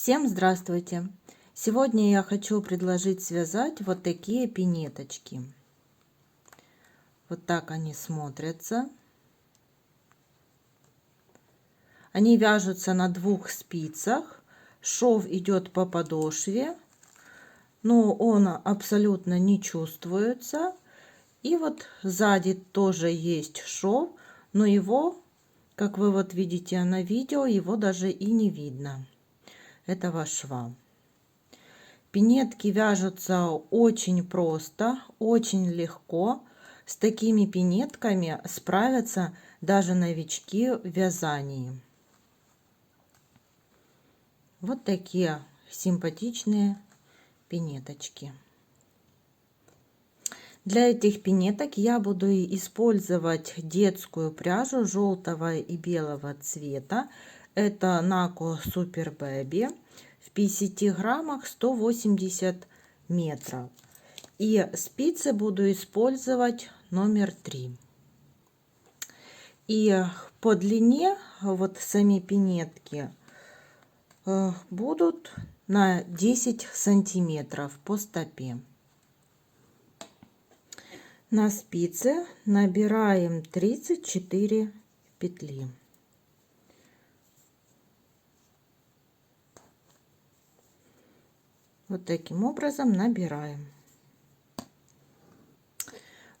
Всем здравствуйте! Сегодня я хочу предложить связать вот такие пинеточки. Вот так они смотрятся. Они вяжутся на 2 спицах. Шов идет по подошве, но он абсолютно не чувствуется. И вот сзади тоже есть шов, но его, как вы вот видите на видео, его даже и не видно, этого шва. Пинетки вяжутся очень просто, очень легко. С такими пинетками справятся даже новички в вязании. Вот такие симпатичные пинеточки. Для этих пинеток я буду использовать детскую пряжу желтого и белого цвета. Это Naco Super Baby. В 50 граммах 180 метров. И спицы буду использовать номер 3. И по длине вот сами пинетки будут на 10 сантиметров по стопе. На спице набираем 34 петли. Вот таким образом набираем.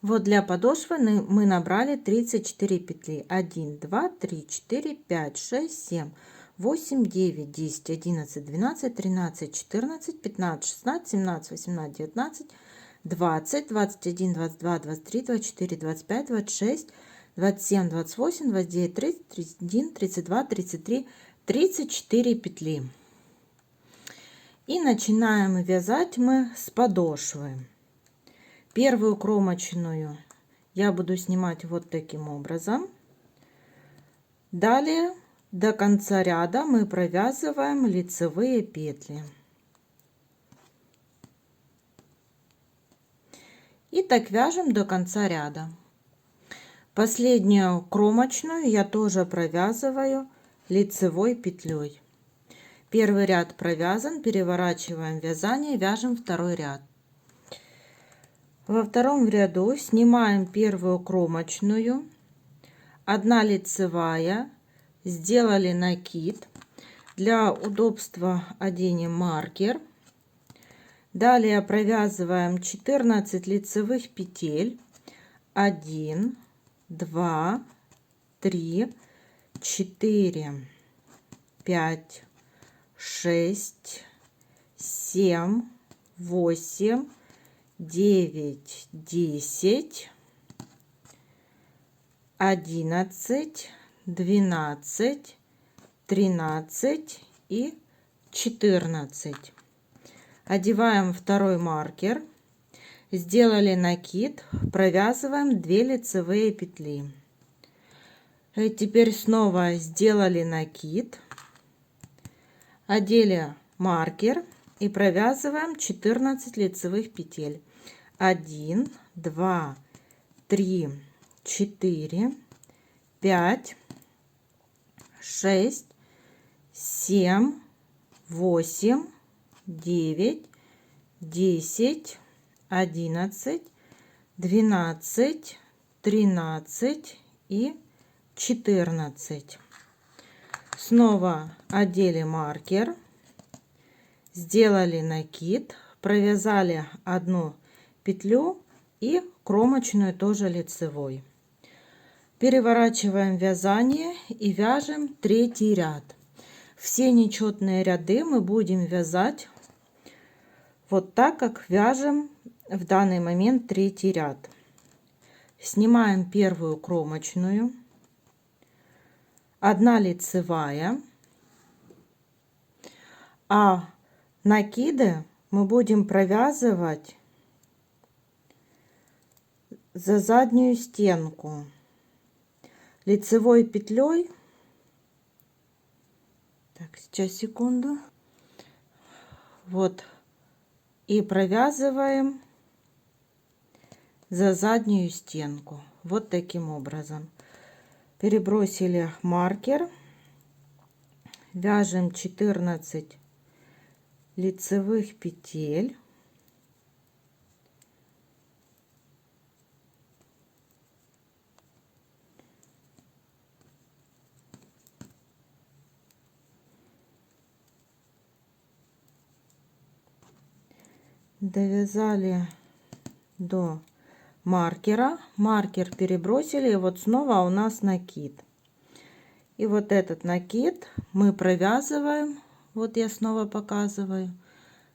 Вот для подошвы мы набрали 34 петли. 1, 2, 3, 4, 5, 6, 7, 8, 9, 10, 11, 12, 13, 14, 15, 16, 17, 18, 19, 20, 21, 22, 23, 24, 25, 26, 27, 28, 29, 30, 31, 32, 33, 34 петли. И начинаем вязать мы с подошвы. Первую кромочную я буду снимать вот таким образом. Далее до конца ряда мы провязываем лицевые петли. И так вяжем до конца ряда. Последнюю кромочную я тоже провязываю лицевой петлей. Первый ряд провязан, переворачиваем вязание, вяжем второй ряд. Во втором ряду снимаем первую кромочную, 1 лицевая, сделали накид. Для удобства оденем маркер. Далее провязываем 14 лицевых петель. 1, 2, 3, 4, 5, 6, 7, 8, 9, 10, 11, 12, 13 и 14. Одеваем второй маркер, сделали накид, провязываем 2 лицевые петли. И теперь снова сделали накид, одели маркер и провязываем 14 лицевых петель. 1, 2, 3, 4, 5, 6, 7, 8, 9, 10, 11, 12, 13 и 14. Снова одели маркер, сделали накид, провязали 1 петлю и кромочную тоже лицевой. Переворачиваем вязание и вяжем 3 ряд. Все нечетные ряды мы будем вязать вот так, как вяжем в данный момент 3 ряд. Снимаем первую кромочную, 1 лицевая, а накиды мы будем провязывать за заднюю стенку лицевой петлей. Так, сейчас, секунду. Вот. И провязываем за заднюю стенку. Вот таким образом. Перебросили маркер. Вяжем 14 лицевых петель. Довязали до маркера, маркер перебросили, и вот снова у нас накид. И вот этот накид мы провязываем, вот я снова показываю,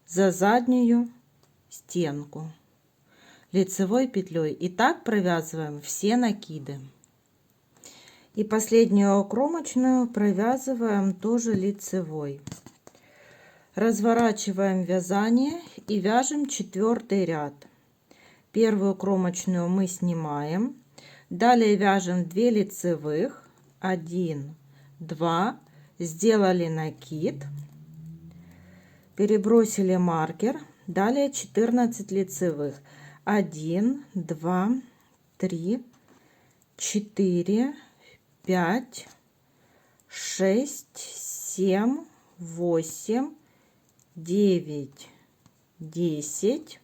за заднюю стенку лицевой петлей. И так провязываем все накиды. И последнюю кромочную провязываем тоже лицевой. Разворачиваем вязание и вяжем 4 ряд. Первую кромочную мы снимаем, далее вяжем 2 лицевых, 1, 2, сделали накид, перебросили маркер, далее 14 лицевых, 1, 2, 3, 4, 5, 6, 7, 8, 9, 10,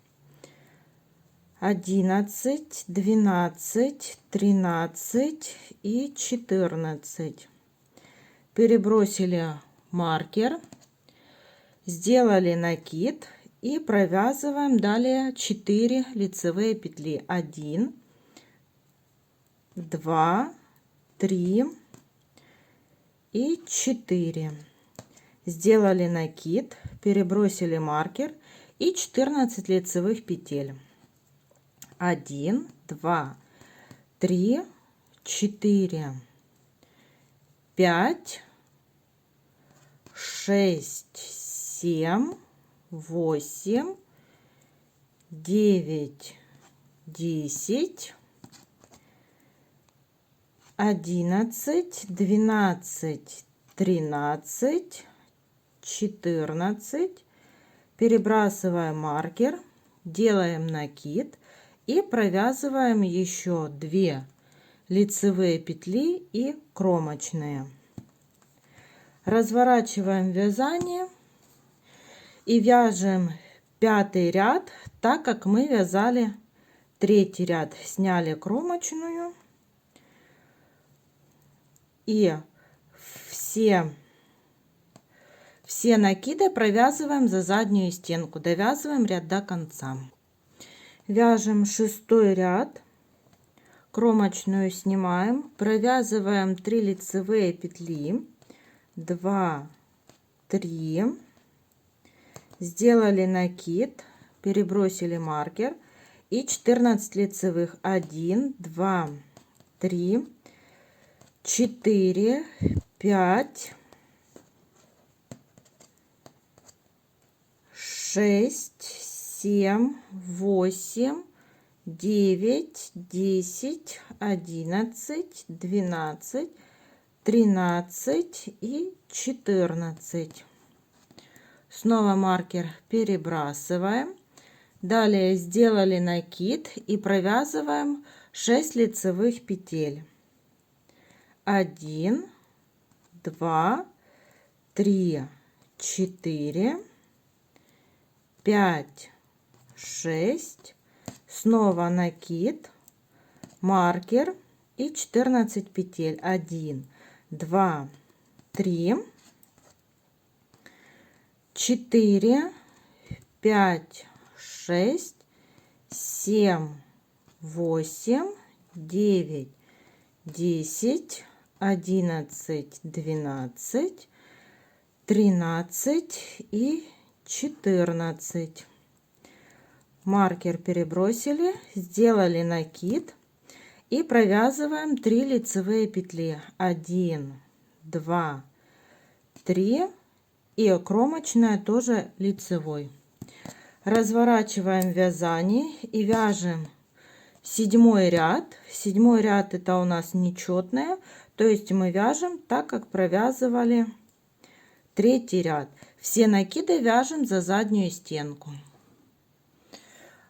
11, 12, 13 и 14. Перебросили маркер, сделали накид и провязываем далее 4 лицевые петли. 1, 2, 3 и 4. Сделали накид, перебросили маркер и 14 лицевых петель. 1, 2, 3, 4, 5, 6, 7, 8, 9, 10, 11, 12, 13, 14. Перебрасываем маркер, делаем накид и провязываем еще 2 лицевые петли и кромочные. Разворачиваем вязание и вяжем 5 ряд, так как мы вязали 3 ряд. Сняли кромочную и все накиды провязываем за заднюю стенку, довязываем ряд до конца. Вяжем 6 ряд, кромочную снимаем, провязываем 3 лицевые петли, 2, 3, сделали накид, перебросили маркер и 14 лицевых, 1, 2, 3, 4, 5, 6, 7, 8, 9, 10, 11, 12, 13 и 14. Снова маркер перебрасываем. Далее сделали накид и провязываем 6 лицевых петель. 1, 2, 3, 4, 5, 6, снова накид, маркер и 14 петель. 1, 2, 3, 4, 5, 6, 7, 8, 9, 10, 11, 12, 13 и 14. Маркер перебросили, сделали накид и провязываем 3 лицевые петли. 1, 2, 3 и кромочная тоже лицевой. Разворачиваем вязание и вяжем 7 ряд. 7 ряд это у нас нечетное, то есть мы вяжем так, как провязывали 3 ряд. Все накиды вяжем за заднюю стенку.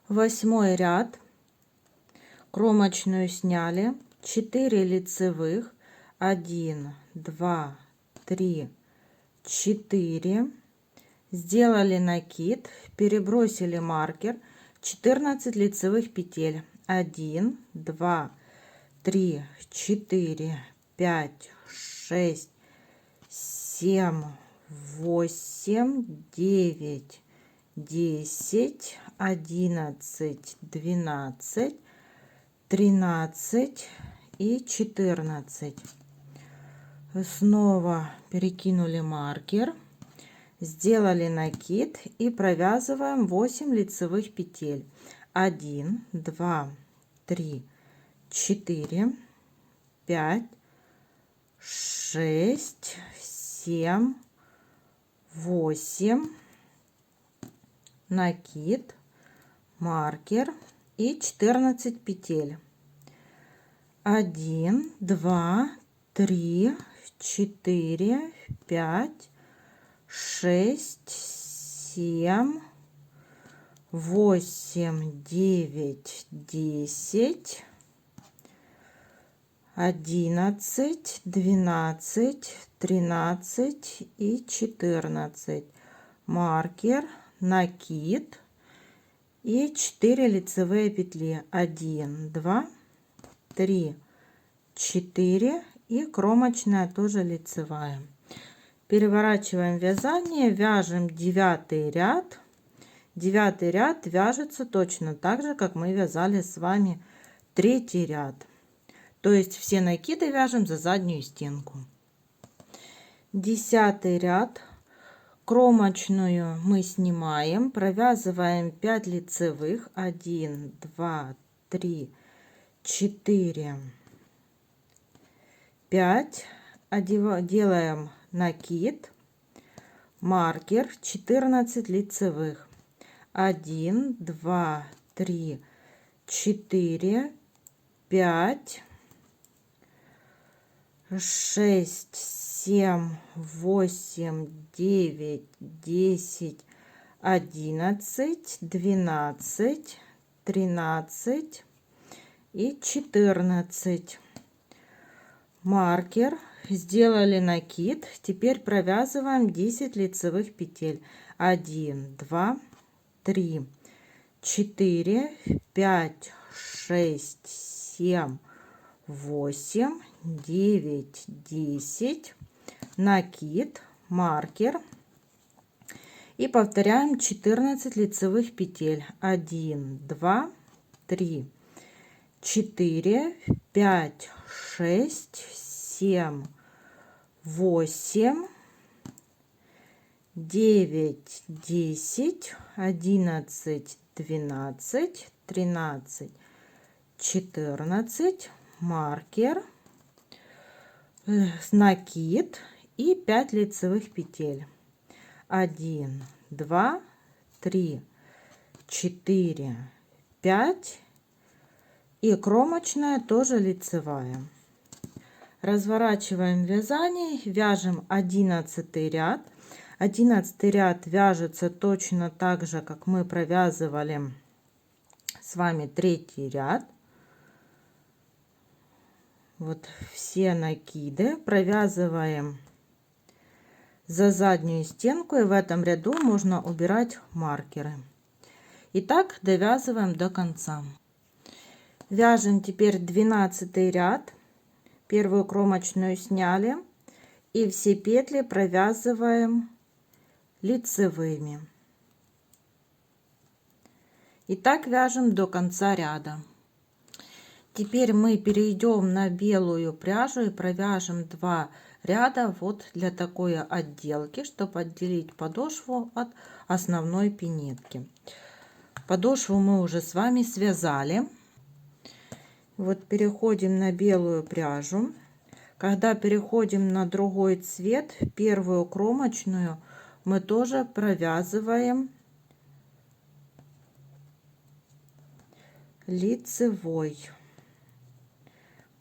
8 ряд, кромочную сняли, 4 лицевых, 1, 2, 3, 4, сделали накид, перебросили маркер, 14 лицевых петель, 1, 2, 3, 4, 5, 6, 7, 8, 9, 10, 11, 12, 13 и 14. Снова перекинули маркер, сделали накид и провязываем 8 лицевых петель. 1, 2, 3, 4, 5, 6, 7, 8, накид, маркер и 14 петель. 1, 2, 3, 4, 5, 6, 7, 8, 9, 10, 11, 12, 13 и 14. Маркер, накид и 4 лицевые петли. 1, 2, 3, 4 и кромочная тоже лицевая. Переворачиваем вязание, вяжем 9 ряд. 9 ряд вяжется точно так же, как мы вязали с вами 3 ряд. То есть все накиды вяжем за заднюю стенку. 10 ряд. Кромочную мы снимаем, провязываем 5 лицевых. 1, 2, 3, 4, 5. Делаем накид, маркер, 14 лицевых. 1, 2, 3, 4, 5, 6, 7, 8, 9, 10, 11, 12, 13 и 14. Маркер, сделали накид, теперь провязываем 10 лицевых петель. 1, 2, 3, 4, 5, 6, 7, 8, 9, 10, накид, маркер и повторяем 14 лицевых петель. 1, 2, 3, 4, 5, 6, 7, 8, 9, 10, 11, 12, 13, 14, маркер, накид и 5 лицевых петель. 1, 2, 3, 4, 5 и кромочная тоже лицевая. Разворачиваем вязание, вяжем 11 ряд. 11 ряд вяжется точно так же, как мы провязывали с вами 3 ряд. Вот все накиды провязываем за заднюю стенку, и в этом ряду можно убирать маркеры. И так довязываем до конца. Вяжем теперь 12 ряд. Первую кромочную сняли и все петли провязываем лицевыми. И так вяжем до конца ряда. Теперь мы перейдем на белую пряжу и провяжем 2 ряда вот для такой отделки, чтобы отделить подошву от основной пинетки. Подошву мы уже с вами связали. Вот переходим на белую пряжу. Когда переходим на другой цвет, первую кромочную мы тоже провязываем лицевой.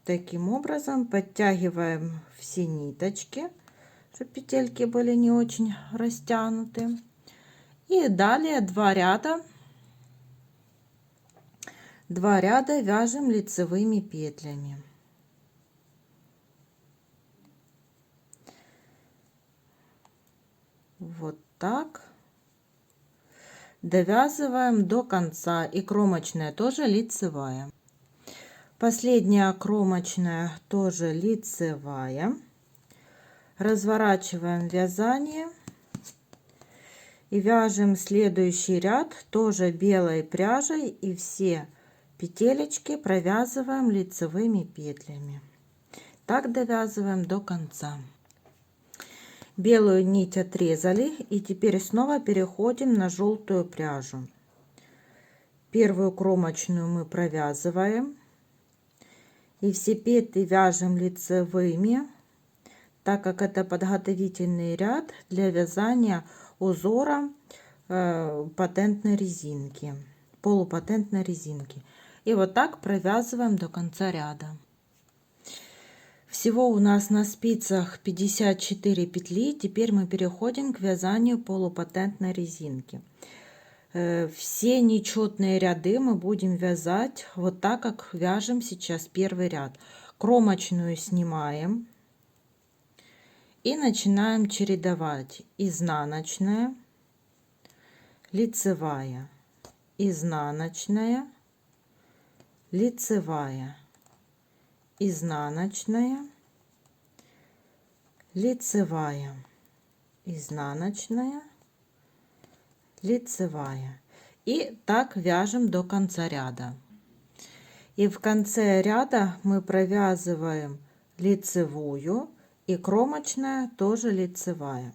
Таким образом подтягиваем все ниточки, чтобы петельки были не очень растянуты. И далее 2 ряда вяжем лицевыми петлями. Вот так довязываем до конца, и кромочная тоже лицевая. Последняя кромочная тоже лицевая. Разворачиваем вязание и вяжем следующий ряд тоже белой пряжей, и все петелечки провязываем лицевыми петлями. Так довязываем до конца. Белую нить отрезали, и теперь снова переходим на желтую пряжу. Первую кромочную мы провязываем, и все петли вяжем лицевыми, так как это подготовительный ряд для вязания узора патентной резинки, полупатентной резинки. И вот так провязываем до конца ряда. Всего у нас на спицах 54 петли. Теперь мы переходим к вязанию полупатентной резинки. Все нечетные ряды мы будем вязать вот так, как вяжем сейчас первый ряд. Кромочную снимаем и начинаем чередовать: изнаночная, лицевая, изнаночная, лицевая, изнаночная, лицевая, изнаночная, лицевая. И так вяжем до конца ряда. И в конце ряда мы провязываем лицевую, и кромочная тоже лицевая.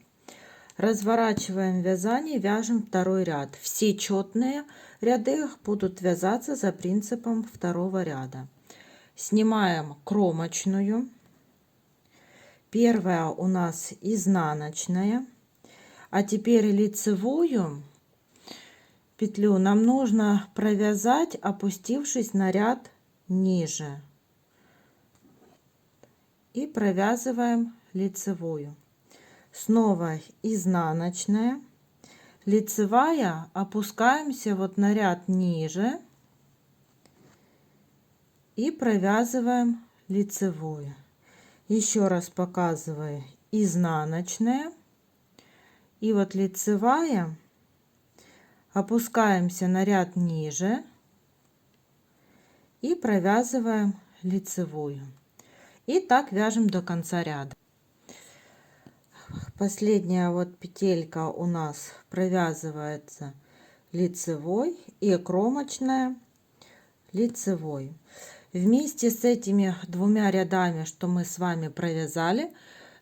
Разворачиваем вязание, вяжем второй ряд. Все четные ряды будут вязаться за принципом второго ряда. Снимаем кромочную. Первая у нас изнаночная. А теперь лицевую петлю нам нужно провязать, опустившись на ряд ниже. И провязываем лицевую. Снова изнаночная, лицевая, опускаемся вот на ряд ниже и провязываем лицевую. Еще раз показываю: изнаночная, и вот лицевая, опускаемся на ряд ниже и провязываем лицевую. И так вяжем до конца ряда. Последняя вот петелька у нас провязывается лицевой, и кромочная лицевой. Вместе с этими двумя рядами, что мы с вами провязали,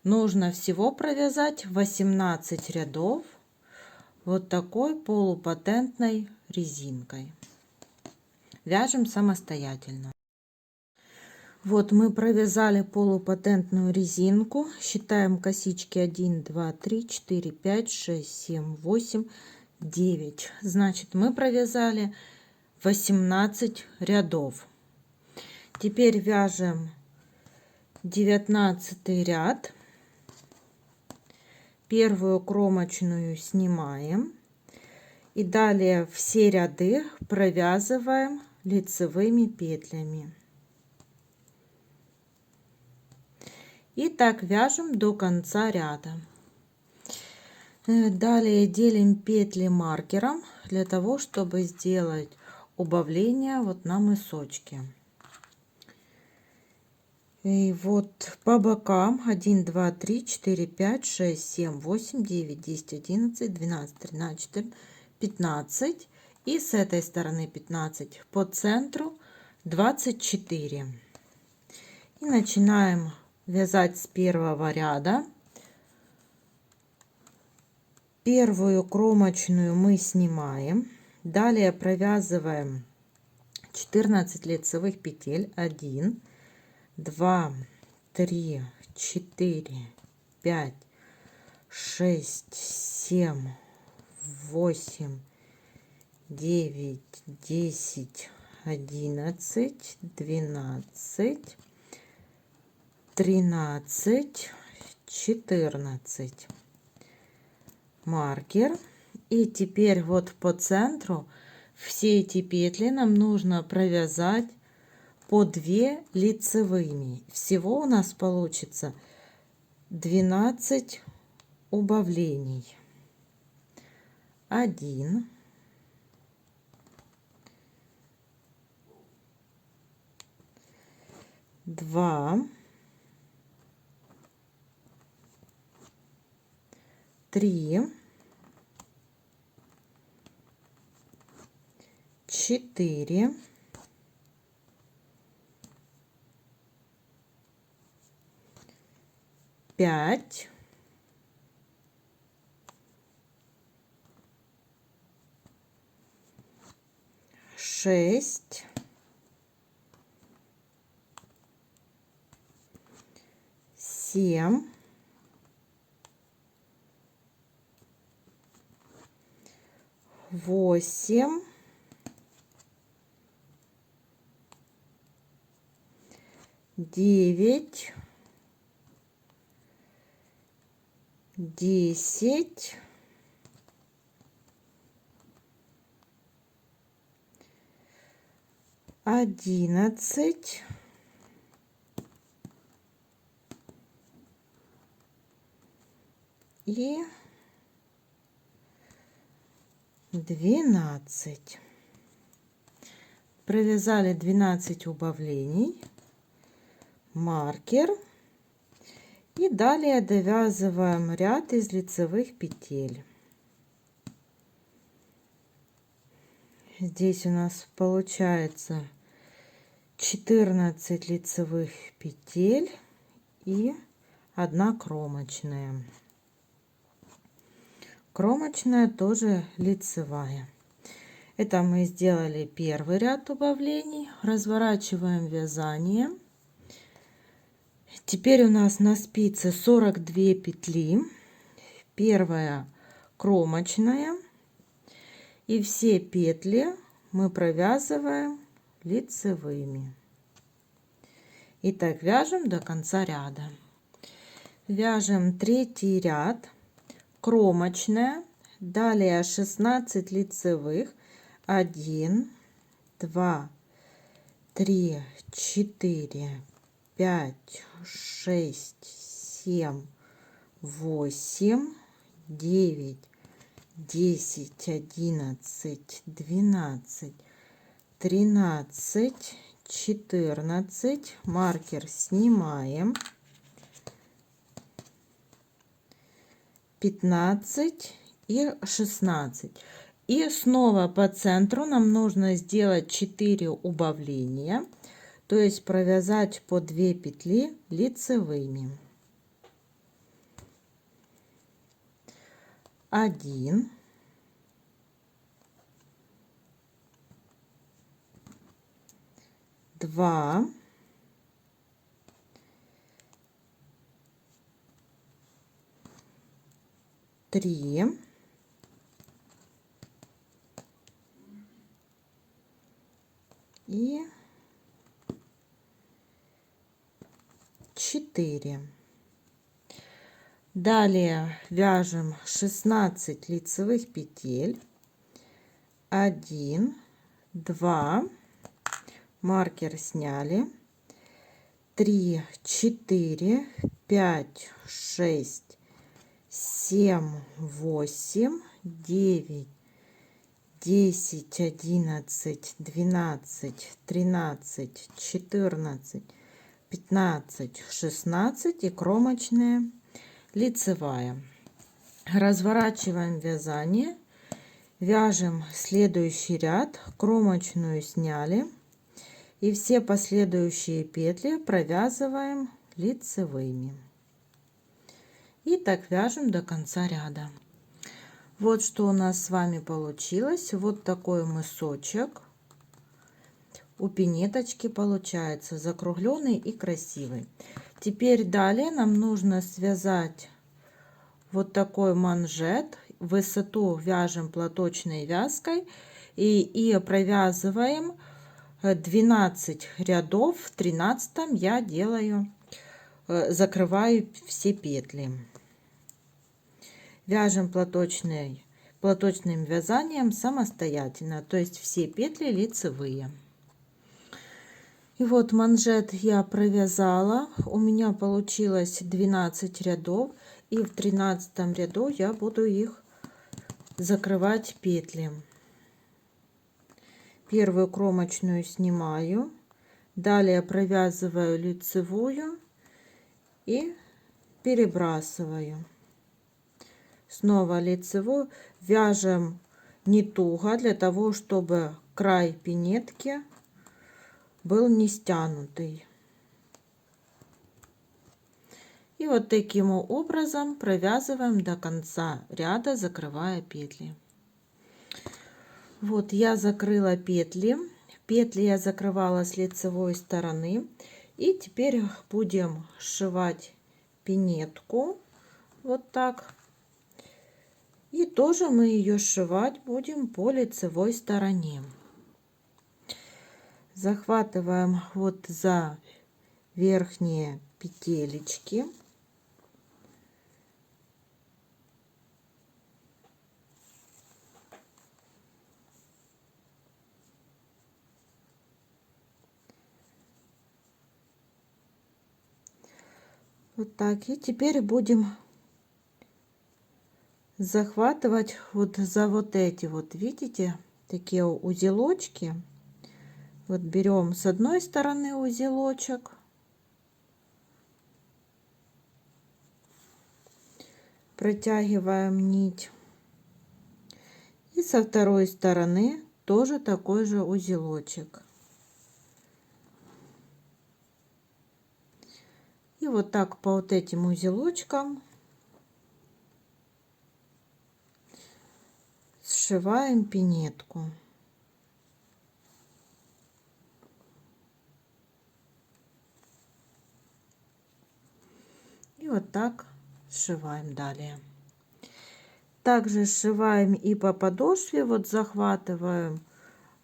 нужно всего провязать 18 рядов вот такой полупатентной резинкой. Вяжем самостоятельно. Вот мы провязали полупатентную резинку. Считаем косички: 1, 2, 3, 4, 5, 6, 7, 8, 9. Значит, мы провязали 18 рядов. Теперь вяжем 19 ряд. Первую кромочную снимаем. И далее все ряды провязываем лицевыми петлями. И так вяжем до конца ряда. Далее делим петли маркером для того, чтобы сделать убавление вот на мысочке. И вот по бокам 1, 2, 3, 4, 5, 6, 7, 8, 9, 10, 11, 12, 13, 14, 15. И с этой стороны 15. По центру 24. И начинаем вязать с первого ряда. Первую кромочную мы снимаем. Далее провязываем 14 лицевых петель. 1, 2, 3, 4, 5, 6, 7, 8, 9, 10, 11, 12, 13, 14. Маркер. И теперь вот по центру все эти петли нам нужно провязать по 2 лицевыми. Всего у нас получится 12 убавлений. 1, 2, 3, 4, 5, 6, 7, 8, 9, 10, 11, 12. Провязали 12 убавлений, маркер, и далее довязываем ряд из лицевых петель. Здесь у нас получается 14 лицевых петель и 1 кромочная. Кромочная тоже лицевая. Это мы сделали первый ряд убавлений. Разворачиваем вязание. Теперь у нас на спице 42 петли. Первая кромочная. И все петли мы провязываем лицевыми. И так вяжем до конца ряда. Вяжем третий ряд. Кромочная, далее 16 лицевых, 1, 2, 3, 4, 5, 6, 7, 8, 9, 10, 11, 12, 13, 14, маркер снимаем. 15 и 16. И снова по центру нам нужно сделать 4 убавления, то есть провязать по 2 петли лицевыми. 1, 2, 3, 4. Далее вяжем 16 лицевых петель, 1, 2, маркер сняли, 3, 4, 5, 6, 7, 8, 9, 10, 11, 12, 13, 14, 15, 16 и кромочная лицевая. Разворачиваем вязание, вяжем следующий ряд, кромочную сняли и все последующие петли провязываем лицевыми. И так вяжем до конца ряда. Вот что у нас с вами получилось. Вот такой мысочек у пинеточки получается, закругленный и красивый. Теперь далее нам нужно связать вот такой манжет. Высоту вяжем платочной вязкой и провязываем 12 рядов. В 13 я делаю, закрываю все петли. Вяжем платочным вязанием самостоятельно, то есть все петли лицевые. И вот манжет я провязала, у меня получилось 12 рядов, и в 13 ряду я буду их закрывать петли. Первую кромочную снимаю, Далее провязываю лицевую и перебрасываю. Снова лицевую. Вяжем не туго, для того чтобы край пинетки был не стянутый. И вот таким образом провязываем до конца ряда, закрывая петли. Вот я закрыла петли. Петли я закрывала с лицевой стороны. И теперь будем сшивать пинетку. Вот так. И тоже мы ее сшивать будем по лицевой стороне. Захватываем вот за верхние петелечки. Вот так. И теперь будем захватывать вот за вот эти вот, видите, такие узелочки. Вот берем с одной стороны узелочек, протягиваем нить, и со второй стороны тоже такой же узелочек. И вот так по вот этим узелочкам сшиваем пинетку. И вот так сшиваем далее. Также сшиваем и по подошве. Вот захватываем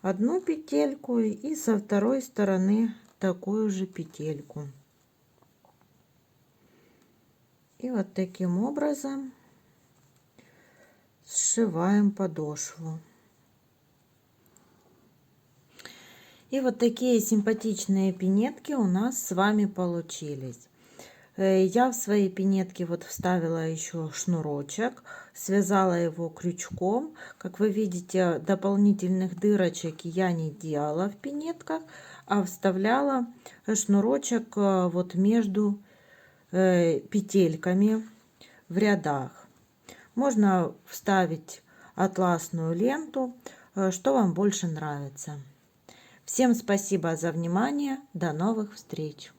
одну петельку и со второй стороны такую же петельку. И вот таким образом сшиваем подошву. И вот такие симпатичные пинетки у нас с вами получились. Я в своей пинетке вот вставила еще шнурочек, связала его крючком. Как вы видите, дополнительных дырочек я не делала в пинетках, а вставляла шнурочек вот между петельками в рядах. Можно вставить атласную ленту, что вам больше нравится. Всем спасибо за внимание. До новых встреч!